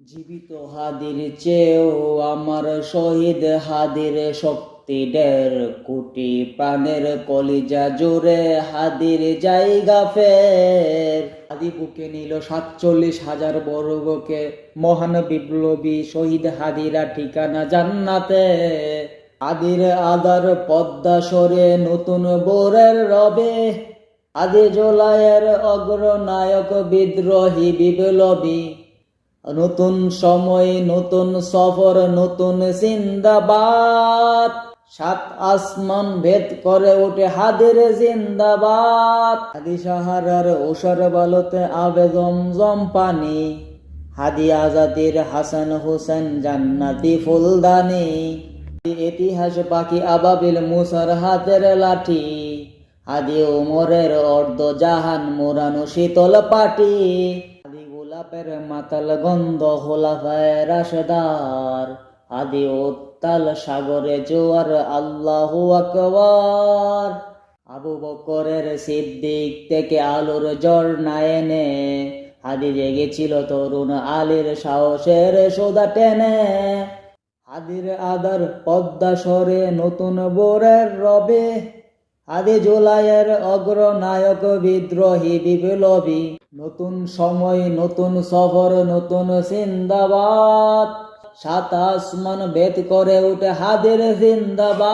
জীবিত হাদির চেয়েও আমার শহীদ হাদির শক্তি ১.৫ কোটি, প্রাণের কলিজা জোরে হাদির জায়গা ফের। হাদি বুকে নিল ৪৭,০০০ বর্গকে, মহান বিপ্লবী শহীদ হাদিরা ঠিকানা জান্নাতে। হাদির আদার পদ্মা সরে নতুন বোরের রবে, হাদি জোলাইয়ের অগ্রনায়ক বিদ্রোহী বিপ্লবী। নতুন সময়, নতুন সফর, নতুন জিন্দাবাদ। ৭ আসমান ভেদ করে ওঠে হাদির জিন্দাবাদ। হাদি সাহারার ওষার বালতে আবে জমজম পানি, হাদি আজাদির হাসান হোসেন জান্নাতি ফুলদানি। ইতিহাস পাখি আবাবিল মুসার হাতের লাঠি, হাদি ওমরের অর্ধ জাহান মোরানো শীতল পাটি। হাদি গোলাপের মাতাল গন্ধ খোলাফায়ে রাশেদার, হাদি উত্তাল সাগরে জোয়ার আল্লাহু আকবার। আবু বকরের সিদ্দিক থেকে আলোর ঝর্ণা এনে, হাদি জেগেছিল তরুণ আলীর সাহসের সোদা টেনে। হাদির আদার পদ্মা সরে নতুন বোরের রবে, হাদি জুলাইয়ের অগ্রনায়ক বিদ্রোহী বিপ্লবী। নতুন সময়, নতুন সফর, নতুন জিন্দাবাদ। ৭ আসমান ভেদ করে উঠে হাদির জিন্দাবাদ।